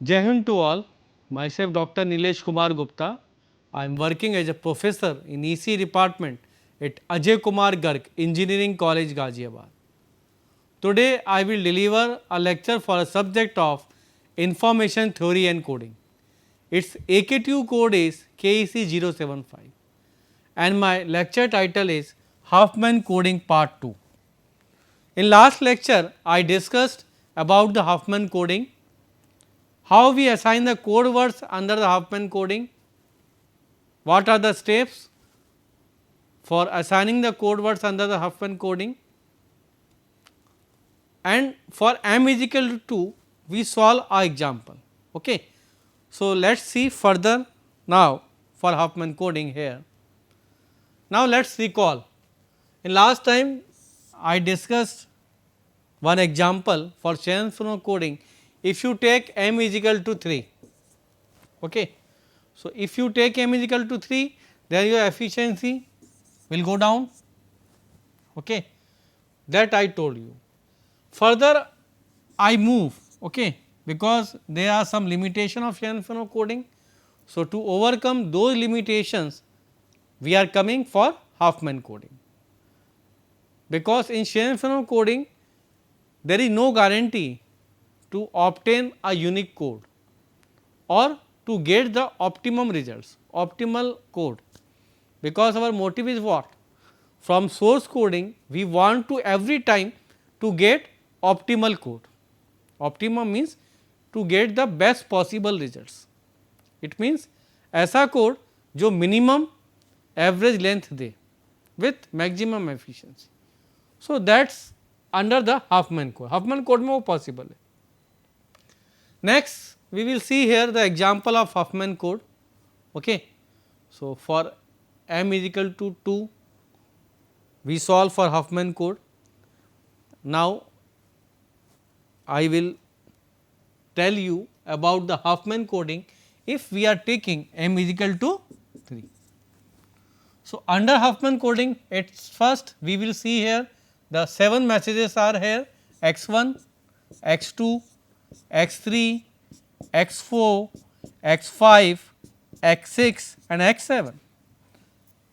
Jai Hind to all. Myself Dr. Nilesh Kumar Gupta. I am working as a professor in EC department at Ajay Kumar Garg Engineering College, Ghaziabad. Today I will deliver a lecture for a subject of information theory and coding. Its AKTU code is KEC 075 and my lecture title is Huffman Coding Part 2. In last lecture I discussed about the Huffman coding, how we assign the code words under the Huffman coding, what are the steps for assigning the code words under the Huffman coding, and for m is equal to 2 we solve our example. Okay. So, let us see further now for Huffman coding here. Now, let us recall, in last time I discussed one example for Shannon coding. If you take m is equal to 3, okay. So, if you take m is equal to 3, then your efficiency will go down, okay. That I told you. Further I move, okay, because there are some limitation of Shannon coding. So, to overcome those limitations we are coming for Huffman coding, because in Shannon coding there is no guarantee to obtain a unique code or to get the optimum results, optimal code, because our motive is what? From source coding we want to every time to get optimal code. Optimum means to get the best possible results. It means ऐसा code जो minimum average length they with maximum efficiency. So that's under the Hopman code. Hopman code में वो possible है. Next we will see here the example of Huffman code. Okay. So, for m is equal to 2 we solve for Huffman code. Now, I will tell you about the Huffman coding if we are taking m is equal to 3. So, under Huffman coding at first we will see here the 7 messages are here x1, x2, x3, x4, x5, x6 and x7.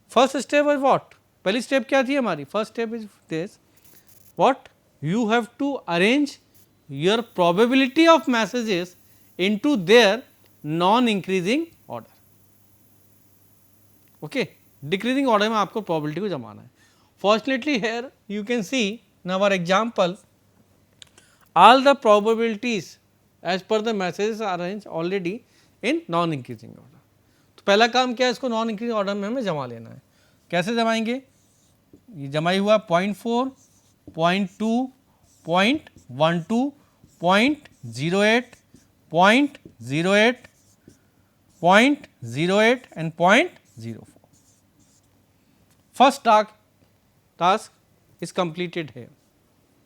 First step is what? पहली step क्या थी हमारी? First step is this, what? You have to arrange your probability of messages into their non increasing order. Okay. Decreasing order में आपको probability को जमाना है. Fortunately here you can see in our example all the probabilities as per the messages are arranged already in non increasing order. तो पहला काम क्या है, इसको non increasing order में हमें जमा लेना है. कैसे जमाएंगे? ये जमाई हुआ 0.4, 0.2, 0.12, 0.08, 0.08, 0.08 and 0.04. First task is completed here.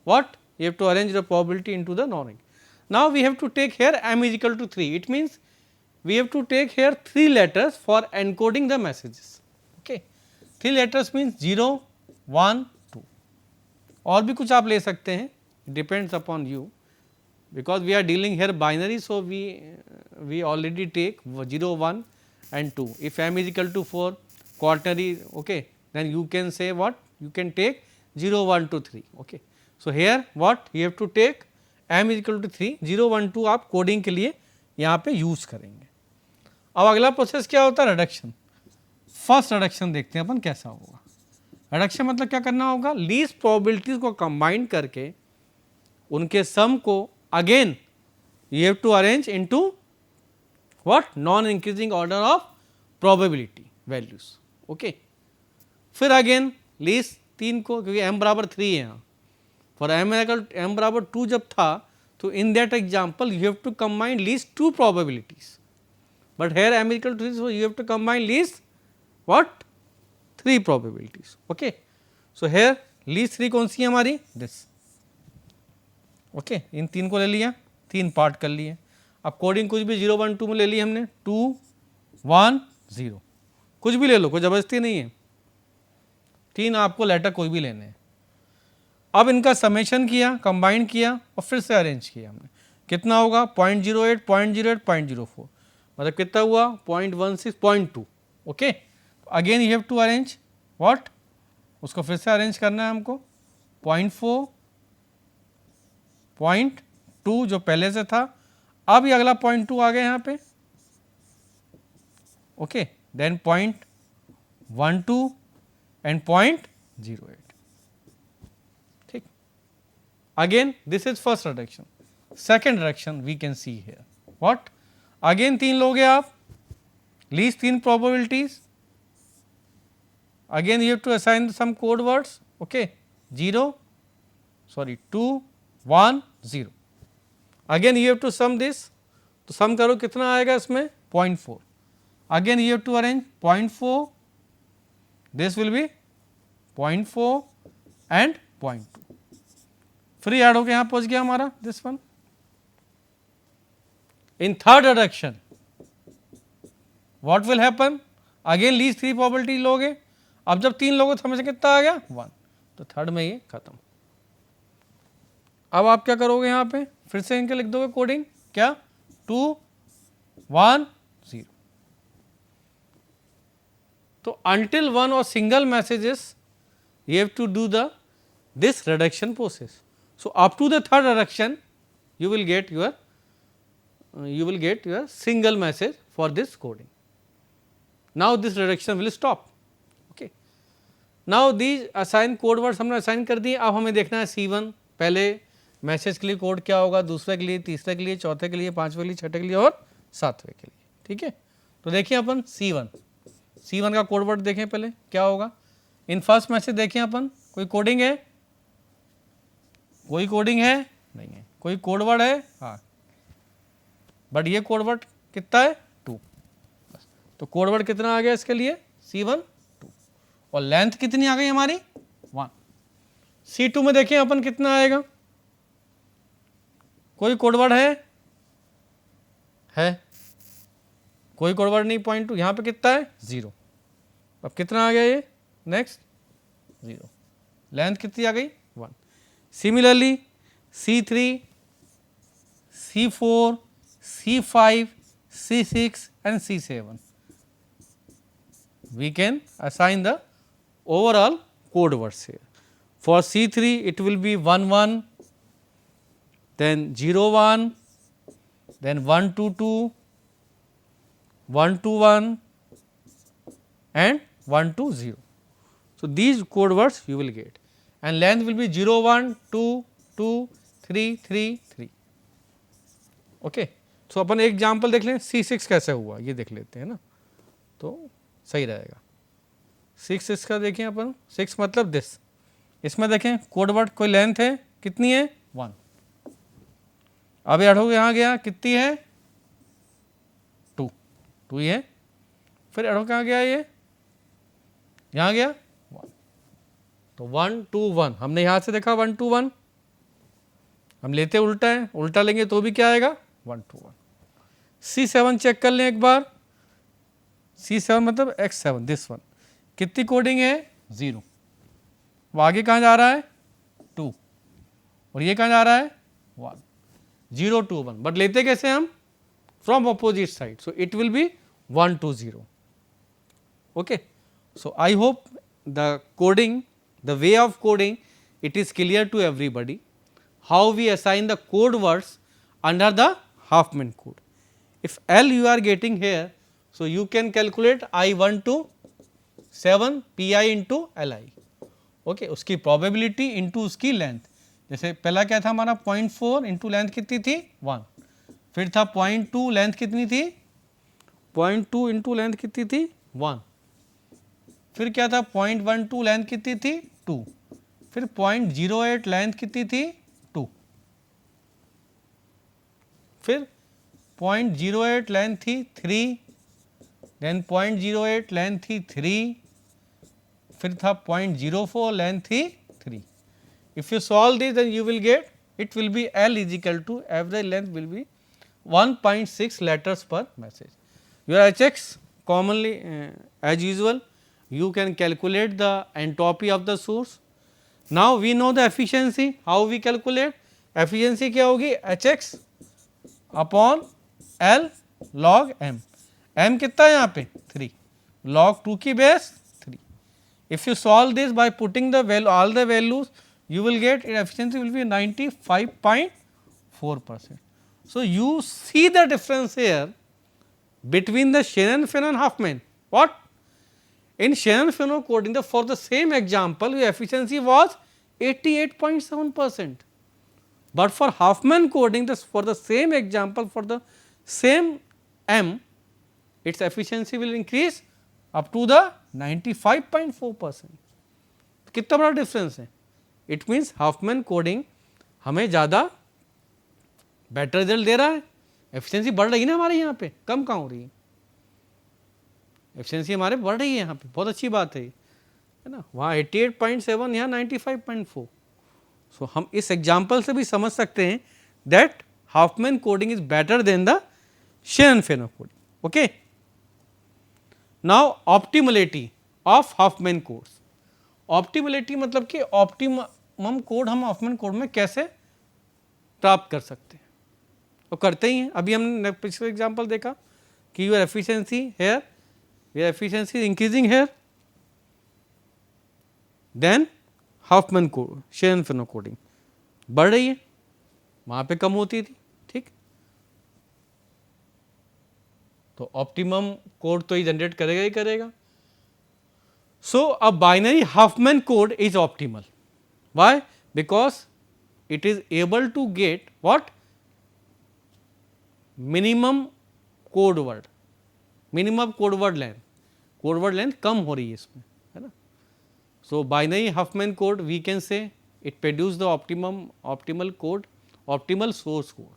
What? You have to arrange the probability into the non-negative. Now, we have to take here m is equal to 3. It means we have to take here 3 letters for encoding the messages. Okay. 3 letters means 0, 1, 2. और भी कुछ आप ले सकते हैं, depends upon you, because we are dealing here binary. So, we already take 0, 1 and 2. If m is equal to 4 quaternary, okay, then you can say what? You can take 0, 1, 2, 3. Okay. So, here what you have to take m is equal to 3, 0, 1, 2 आप coding के लिए यहाँ पे use करेंगे. अब अगला process क्या होता है? रिडक्शन. फर्स्ट रिडक्शन देखते हैं अपन कैसा होगा. रिडक्शन मतलब क्या करना होगा? लीस्ट प्रोबेबिलिटीज को कंबाइन करके उनके सम को again you have to arrange into what? Non increasing order of probability values. Okay. फिर अगेन लीस्ट 3 को, क्योंकि m बराबर 3 है यहाँ, फॉर m बराबर 2 जब था तो in that example you have to combine least 2 probabilities, but here m equal to 3, so you have to combine least what? 3 probabilities. Okay. So here least 3 कौन सी है हमारी? दिस. ओके. इन 3 को ले लिया, 3 पार्ट कर लिए. अब कोडिंग कुछ भी 0, 1, 2 में ले ली हमने, 2, 1, 0 कुछ भी ले लो, कोई ज़बरदस्ती नहीं है. 3 आपको लेटर कोई भी लेने हैं. अब इनका समेशन किया, कंबाइन किया और फिर से अरेंज किया हमने. कितना होगा 0.08, 0.08, 0.04, मतलब कितना हुआ 0.16, 0.2. Okay, again you have to arrange what, उसको फिर से अरेंज करना है हमको. 0.4, 0.2 जो पहले से था, अब ये अगला 0.2 आ गया यहाँ पे. Okay, then 0.12 and 0.08. ठीक, again this is first reduction. Second reduction we can see here what, again 3 लोगे आप, least 3 probabilities. Again you have to assign some code words. Okay, 0, sorry 2, 1, 0. Again you have to sum this. तो sum करो कितना आएगा इसमें 0.4. Again you have to arrange 0.4. This will be 0.4 and 0.2. फिर add होकर यहाँ पहुँच गया हमारा this one. In third reduction, what will happen? Again least 3 probability लोगे. अब जब 3 लोगों तो हमें से कितना आ गया 1, तो थर्ड में ये खत्म. अब आप क्या करोगे यहाँ पे, फिर से इनके लिख दोगे कोडिंग, क्या 2, 1, 0. तो until one or single messages you have to do the this reduction process. So up to the third reduction you will get your single message for this coding. Now this reduction will stop. Now these assign code words हमने assign कर दिए. अब हमें देखना है C1, पहले message के लिए कोड क्या होगा, दूसरे के लिए, तीसरे के लिए, चौथे के लिए, पांचवें के लिए, छठे के लिए और सातवें के लिए. ठीक है, तो देखिए अपन C1 का कोड वर्ड देखें पहले क्या होगा. इन फर्स्ट मैसेज देखें अपन, कोई कोडिंग है, कोई कोडिंग है नहीं है, कोई कोड वर्ड है हाँ, बट ये कोड वर्ड कितना है 2. तो कोड वर्ड कितना आ गया इसके लिए C1, और लेंथ कितनी आ गई हमारी 1. C2 में देखें अपन कितना आएगा, कोई कोडवर्ड है कोई कोडवर्ड नहीं. 0.2 यहाँ पे कितना है 0. अब कितना आ गया ये नेक्स्ट 0, लेंथ कितनी आ गई 1. Similarly C3, C4, C5, C6 and C7 we can assign the overall code words here. For C3 it will be 1, 1, then 0, 1, then 1, 2, 2, 1, 2, 1 and 1, 2, 0. So these code words you will get, and length will be 0, 1, 2, 2, 3, 3, 3. Okay. So अपन एक example देख लें C6 कैसे हुआ, ये देख लेते हैं ना, तो सही रहेगा. 6 इसका देखें अपन, 6 मतलब दिस, इसमें देखें कोड वर्ड कोई लेंथ है कितनी है 1. अब ऐड हो यहाँ गया कितनी है 2 ही है. फिर ऐड हो कहाँ गया ये यहाँ गया 1. तो 1, 2, 1 हमने यहाँ से देखा 1, 2, 1, हम लेते उल्टा है, उल्टा लेंगे तो भी क्या आएगा 1, 2, 1. C7 चेक कर लें एक बार, C7 मतलब X7 दिस वन, कितनी कोडिंग है 0. वो आगे कहाँ जा रहा है 2, और ये कहाँ जा रहा है 1. 0, 2, 1, बट लेते कैसे हम from opposite side, so it will B 1, 2, 0. Okay, so I hope the coding, the way of coding, it is clear to everybody how we assign the code words under the Huffman code. If L you are getting here, so you can calculate I1 to 7 pi into Li. Okay, उसकी probability into उसकी length. जैसे पहला क्या था हमारा 0.4 into length कितनी थी 1, फिर था 0.2 लेंथ कितनी थी 0.2 इंटू लेंथ कितनी थी 1, फिर क्या था 0.12 लेंथ कितनी थी 2, फिर 0.08 लेंथ कितनी थी 2, फिर 0.08 लेंथ थी 3, देन 0.08 लेंथ थी 3, फिर था 0.04 लेंथ थी 3. If you solve this, then you will get, it will be L is equal to average length will be 1.6 letters per message. Your Hx commonly as usual you can calculate the entropy of the source. Now we know the efficiency. How we calculate efficiency? क्या होगी Hx upon L log M, M कितना है यहाँ पे 3, log 2 की base 3. If you solve this by putting the value all the values, you will get efficiency will be 95.4%. So you see the difference here between the Shannon-Fano and Huffman. What? In Shannon-Fano coding, for the same example, the efficiency was 88.7%. But for Huffman coding, for the same example, for the same M, its efficiency will increase up to the 95.4%. कितना बड़ा difference है. It means Hopman coding हमें ज़्यादा better result दे रहा है. Efficiency बढ़ रही है ना हमारे यहाँ पे, कम कहाँ हो रही है. एफिशिएंसी हमारे बढ़ रही है यहाँ पे, बहुत अच्छी बात है ना. वहाँ 88.7, यहाँ 95.4. सो हम इस एग्जाम्पल से भी समझ सकते हैं that Hopman coding is better than the Shannon-Fano coding. Okay. Now optimality of Hopman codes. Optimality मतलब कि ऑप्टिमम कोड हम हाफमैन कोड में कैसे प्राप्त कर सकते हैं, तो करते ही हैं. अभी हमने पिछले एग्जांपल देखा कि your efficiency here, your efficiency increasing here, then Huffman code Shannon-Fano coding बढ़ रही है, वहाँ पे कम होती थी. ठीक, तो ऑप्टिमम कोड तो ये जनरेट करेगा ही करेगा. So a binary Huffman code is optimal. Why? Because it is able to get what? Minimum code word, minimum code word length. Code word length कम हो रही है इसमें, है ना. So binary Huffman code we can say it produce the optimal code, optimal source code.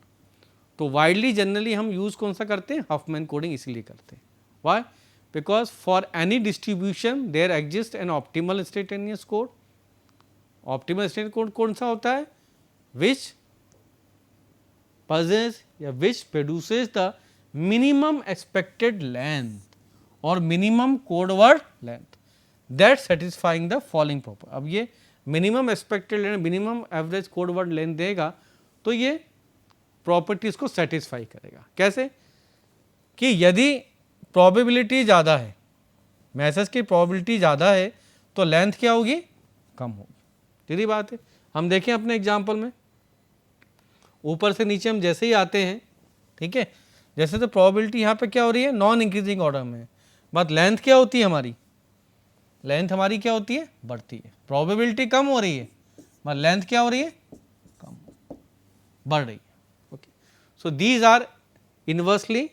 तो widely generally हम use कौन सा करते हैं, हाफमैन कोडिंग इसीलिए करते हैं. Why? Because for any distribution there exist an optimal instantaneous code. Optimal instantaneous code कौन सा होता है, विच पजेस या which produces the minimum expected length और minimum code word length that satisfying the following proper. अब ये minimum expected length, minimum average code word length देगा तो ये प्रॉपर्टीज को सेटिस्फाई करेगा. कैसे कि यदि प्रोबेबिलिटी ज़्यादा है, मैसेज की प्रोबेबिलिटी ज़्यादा है तो लेंथ क्या होगी, कम होगी. सीधी बात है. हम देखें अपने एग्जांपल में, ऊपर से नीचे हम जैसे ही आते हैं, ठीक है, जैसे तो प्रोबेबिलिटी यहाँ पे क्या हो रही है, नॉन इंक्रीजिंग ऑर्डर में. बट लेंथ क्या होती है हमारी, लेंथ हमारी क्या होती है, बढ़ती है. प्रोबेबिलिटी कम हो रही है बट लेंथ क्या हो रही है, कम, बढ़ रही है. Okay. So these are inversely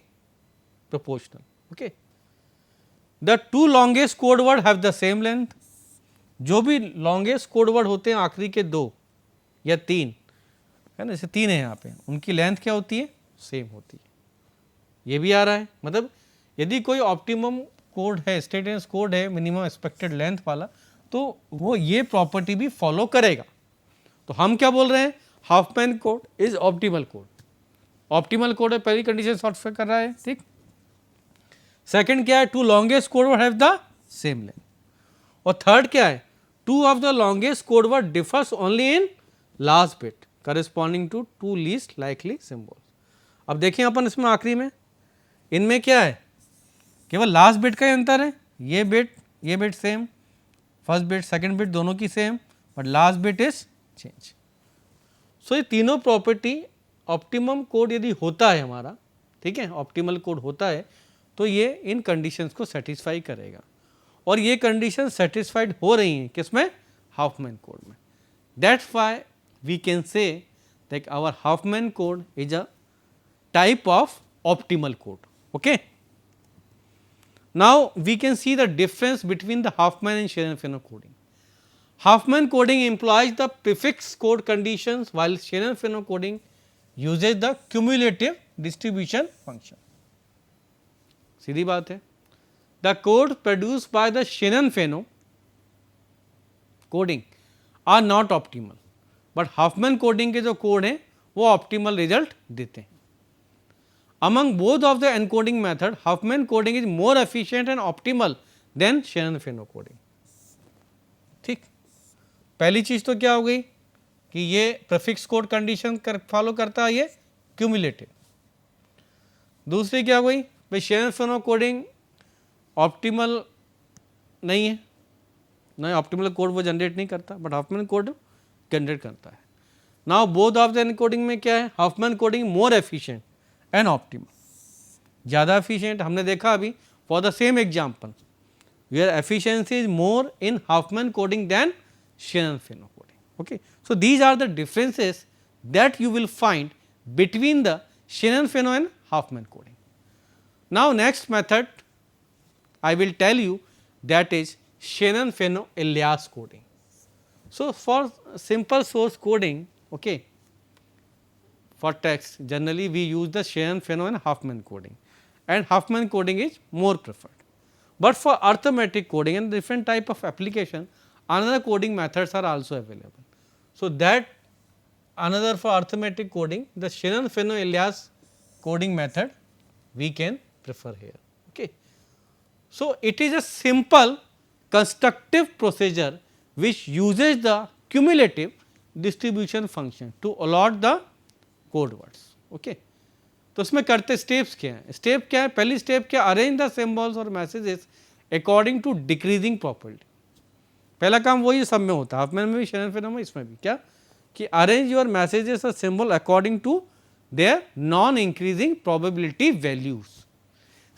proportional. Okay. The two longest code word have the same length. जो भी longest code word होते हैं आखिरी के 2 या 3, है ना, जैसे 3 है यहाँ पे, उनकी लेंथ क्या होती है, सेम होती है. ये भी आ रहा है. मतलब यदि कोई ऑप्टिमम कोड है, इंस्टेंटेनियस कोड है मिनिमम एक्सपेक्टेड लेंथ वाला, तो वो ये प्रॉपर्टी भी फॉलो करेगा. तो हम क्या बोल रहे हैं, Hopman code is optimal code. Optimal code है, पहली कंडीशन सॉटिस्फाई कर रहा है. ठीक. सेकंड क्या है, two longest code word have the same length. और थर्ड क्या है, two of the longest code word differs only in last bit corresponding to two least likely symbols. अब देखें अपन इसमें आखिरी में, इनमें क्या है, केवल लास्ट बिट का ही अंतर है. ये bit same, first bit second bit दोनों की same, but last bit is change. So ये तीनों प्रॉपर्टी ऑप्टिमम कोड यदि होता है हमारा, ठीक है, ऑप्टिमल कोड होता है तो ये इन कंडीशंस को सेटिस्फाई करेगा. और ये कंडीशन सेटिस्फाइड हो रही हैं किसमें, हाफमैन कोड में. That's why we can say that our Huffman code is a type of optimal code. Okay. Now we can see the difference between the Huffman and Shannon-Fano coding. Huffman coding implies the prefix code conditions while Shannon-Fano coding uses the cumulative distribution function. सीधी बात है. The code produce by the Shannon-Fano coding are not optimal, but Huffman coding के जो code हैं वो optimal result देते हैं. Among both of the encoding method, Huffman coding is more efficient and optimal than Shannon-Fano coding. ठीक. पहली चीज तो क्या हो गई कि ये प्रीफिक्स कोड कंडीशन फॉलो करता है, ये क्यूमुलेटिव. दूसरी क्या हुई भाई, शेनन फेनो कोडिंग ऑप्टिमल नहीं है, नहीं ऑप्टिमल कोड वो जनरेट नहीं करता, बट हाफमैन कोड जनरेट करता है। Now both of the encoding में क्या है, Huffman coding more efficient and optimal, ज़्यादा एफिशिएंट। हमने देखा अभी for the same example where efficiency is more in Huffman coding than Shannon Fano coding. Okay, so these are the differences that you will find between the Shannon Fano and Huffman coding. Now next method I will tell you, that is Shannon Feno alias coding. So, for simple source coding, okay, for text generally we use the Shannon Feno and Huffman coding, and Huffman coding is more preferred. But for arithmetic coding and different type of application, another coding methods are also available. So, that another for arithmetic coding, the Shannon Feno alias coding method we can prefer here. Okay. So, it is a simple constructive procedure which uses the cumulative distribution function to allot the code words. Okay. तो उसमें करते steps क्या हैं, step क्या है, पहली step क्या, arrange the symbols और messages according to decreasing property. पहला काम वही सब में होता है, हाफमैन में भी शेनन फेनो में इसमें भी क्या, कि अरेंज योर मैसेजेस और symbol according to their non increasing probability values.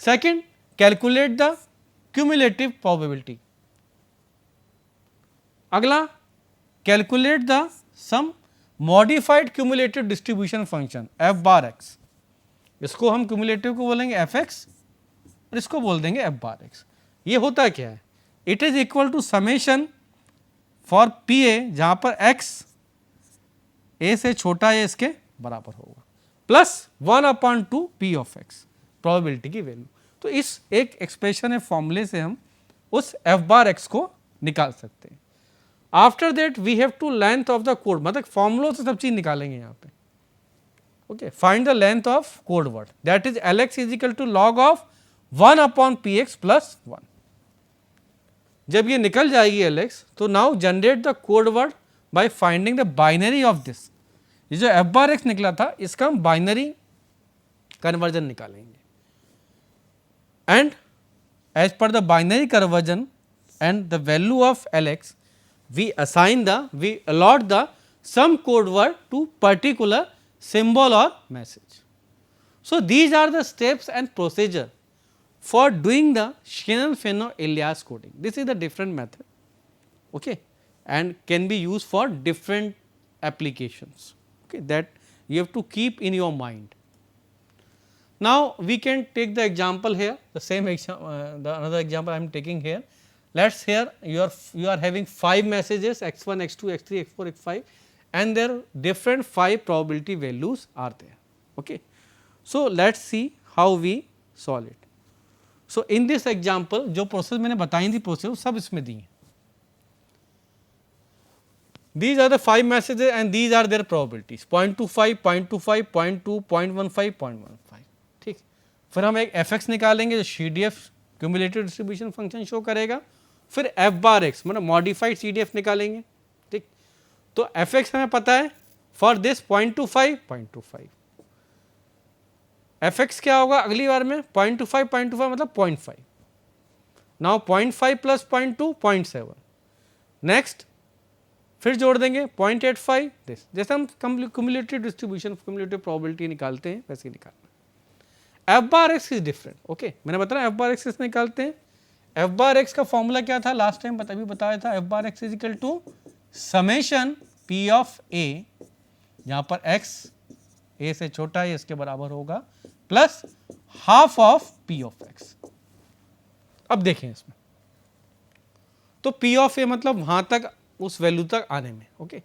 Second, calculate the cumulative probability. अगला, calculate the sum modified cumulative distribution function F bar X. इसको हम क्यूमुलेटिव को बोलेंगे एफ एक्स और इसको बोल देंगे एफ बार एक्स। ये होता क्या है, it is equal to summation for P A, जहां पर एक्स ए से छोटा या इसके बराबर होगा, plus 1/2 P of x, probability की वैल्यू। तो इस एक एक्सप्रेशन है फॉर्मूले से हम उस एफ बार एक्स को निकाल सकते हैं। After that we have to length of the code, मतलब फॉर्मूलों से सब चीज निकालेंगे यहाँ पे। Okay, find the length of code word, that is L X is equal to log of 1/px plus 1। जब ये निकल जाएगी एल एक्स, तो now generate the code word by finding the binary of this. ये जो F bar X निकला था इसका हम बाइनरी कन्वर्जन निकालेंगे, and as per the binary conversion and the value of Lx, we allot the some code word to particular symbol or message. So, these are the steps and procedure for doing the Shannon Feno alias coding. This is the different method, okay, and can be used for different applications, okay, that you have to keep in your mind. Now, we can take the example here, the same example, the another example I am taking here. Let us here you are having 5 messages x1, x2, x3, x4, x5, and their different 5 probability values are there. Okay. So, let us see how we solve it. So, in this example जो process मैंने बताई थी process सब इसमें दी हैं। These are the 5 messages and these are their probabilities 0.25, 0.25, 0.2, 0.15, 0.15। ठीक, फिर हम एक एफ एक्स निकालेंगे जो C D F cumulative distribution function show करेगा, फिर एफ बार एक्स मतलब मॉडिफाइड सी डी एफ निकालेंगे। ठीक, तो एफ एक्स हमें पता है फॉर दिस 0.25, 0.25, एफ एक्स क्या होगा अगली बार में 0.25, 0.25 मतलब 0.5, नाउ 0.5 प्लस 0.2, 0.7, नेक्स्ट फिर जोड़ देंगे 0.85, दिस, जैसे हम क्यूमुलेटिव डिस्ट्रीब्यूशन क्यूमुलेटिव प्रोबेबिलिटी निकालते हैं वैसे ही निकालना। F bar X is different, okay, मैंने बताया एफ बार एक्स किस निकालते हैं। एफ बार एक्स का फॉर्मूला क्या था लास्ट टाइम अभी बताया था, F bar X is equal to summation P of A, जहां पर एक्स ए से छोटा है इसके बराबर होगा, plus half of P of x. अब देखें इसमें तो पी ऑफ ए मतलब वहां तक उस वैल्यू तक आने में, ओके,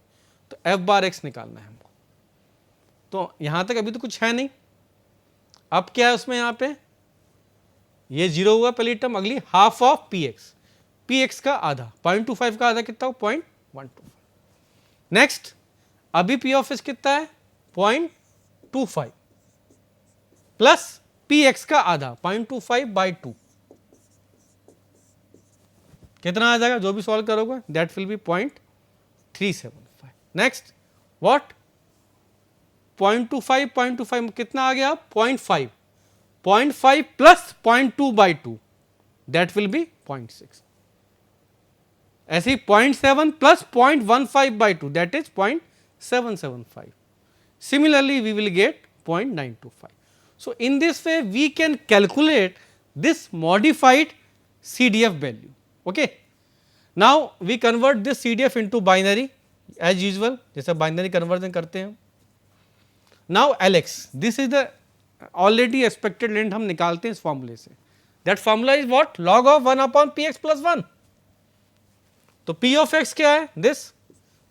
तो एफ बार एक्स निकालना है हमको। तो यहां तक अभी तो कुछ है नहीं, अब क्या है उसमें यहां पे ये 0 हुआ पहली टर्म, अगली हाफ ऑफ पी एक्स का आधा 0.25 का आधा कितना हो 0.125। नेक्स्ट अभी पी ऑफ एस कितना है 0.25 प्लस पी एक्स का आधा 0.25/2 कितना आ जाएगा, जो भी सॉल्व करोगे that will be 0.375। Next what 0.25 कितना आ गया 0.5 0.5 plus 0.2 by 2, that will be 0.6. ऐसे ही 0.7 plus 0.15 by 2, that is 0.775. Similarly, we will get 0.925. So, in this way we can calculate this modified CDF value. Okay. Now, we convert this CDF into binary as usual, जैसे binary conversion करते हैं. Now, LX, this is the already expected length हम निकालते हैं इस फॉर्मूले से. That formula is what? Log of 1 upon px plus 1. तो P of x क्या है? This.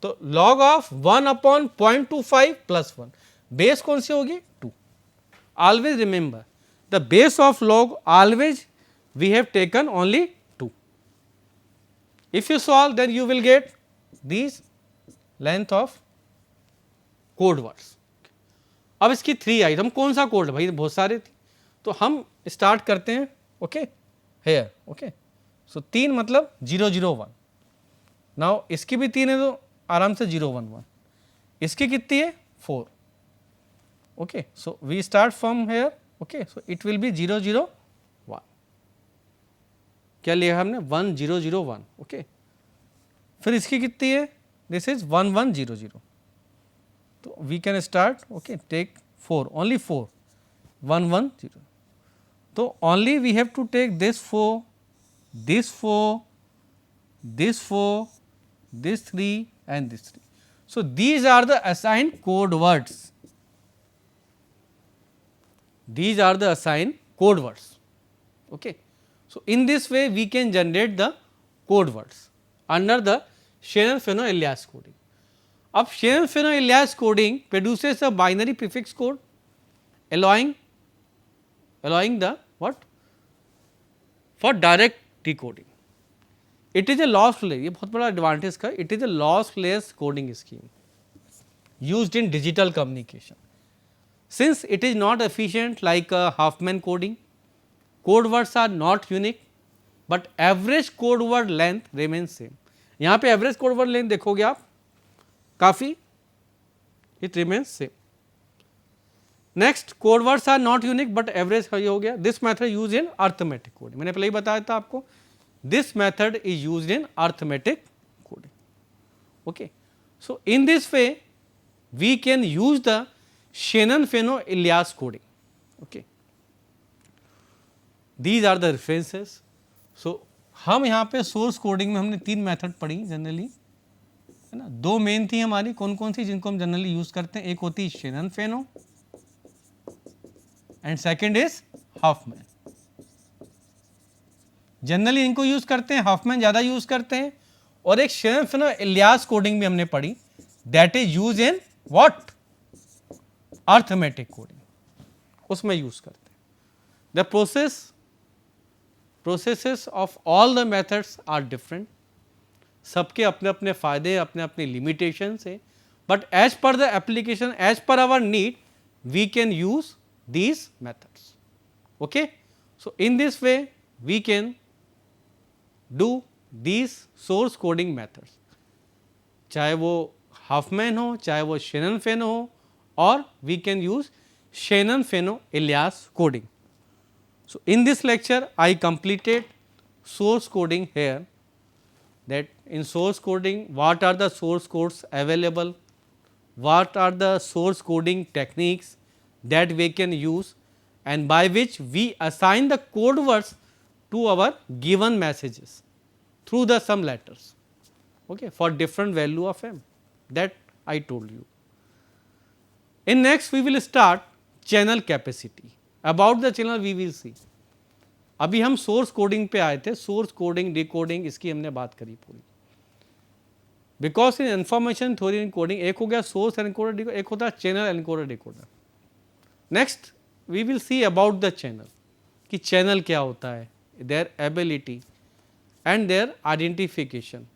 तो log of 1 upon 0.25 plus 1. Base कौन सी होगी? 2. Always remember the base of log always we have taken only 2. If you solve, then you will get these length of code words. अब इसकी 3 आई, हम कौन सा कोड भाई, बहुत सारे थे, तो हम स्टार्ट करते हैं. Okay hair. ओके सो 3 मतलब 001. नाउ इसकी भी 3 है तो आराम से 011. इसकी कितनी है? 4. Okay so we start from here. Okay so it will be 001. क्या लिया हमने? 1001. ओके फिर इसकी कितनी है? This is 1100. तो we can start. Okay take 4, only 4, 110. तो only we have to take this 4, this 4, this 4, this 3 and this 3. So, these are the assigned code words. These are the assigned code words. Okay. So, in this way we can generate the code words under the Shannon-Fano-Elias coding. अब Shannon-Fano-Elias coding produces a binary prefix code allowing the what? For direct decoding. It is a lossless, ये बहुत बड़ा advantage का, it is a lossless coding scheme used in digital communication. Since it is not efficient like Huffman coding, code words are not unique, but average code word length remains same. यहाँ पे average code word length देखोगे आप काफ़ी, it remains same. Next, code words are not unique but average ये हो गया. This method used in arithmetic coding. मैंने पहले ही बताया था आपको. This method is used in arithmetic coding. Okay. So, in this way we can use the Shannon-Fano-Elias coding. Okay. These are the references. So, हम यहाँ पे source coding में हमने 3 मेथड पढ़ी जनरली, है ना. 2 मेन थी हमारी, कौन कौन सी जिनको हम जनरली यूज करते हैं. एक होती है Shannon-Fano and second is Huffman. Generally इनको यूज करते हैं, हॉफमैन ज़्यादा यूज करते हैं. और एक Shannon-Fano-Elias कोडिंग भी हमने पढ़ी, that is use in what? Arithmetic coding, उसमें यूज करते हैं. The processes of all the methods are different. सबके अपने अपने फ़ायदे, अपने अपने लिमिटेशंस हैं, but as per the application, as per our need, we can use these methods. Okay. So, in this way we can do these source coding methods, चाहे वो Huffman हो, चाहे वो Shannon-Fano हो, और we can use Shannon-Fano-Elias coding. So, in this lecture I completed source coding here, that in source coding what are the source codes available, what are the source coding techniques that we can use, and by which we assign the code words to our given messages through the some letters, okay, for different value of m, that I told you. In next we will start channel capacity. About the channel we will see. अभी हम source coding पे आए थे, source coding, decoding इसकी हमने बात करी पूरी. Because in information theory encoding एक हो गया source encoder decoder, एक होता है channel encoder decoder. Next we will see about the channel, कि channel क्या होता है, their ability and their identification,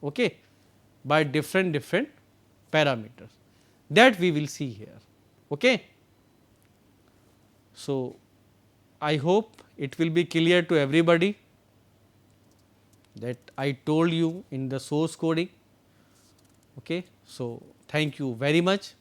okay, by different parameters, that we will see here. Okay. So, I hope it will be clear to everybody that I told you in the source coding. Okay. So, thank you very much.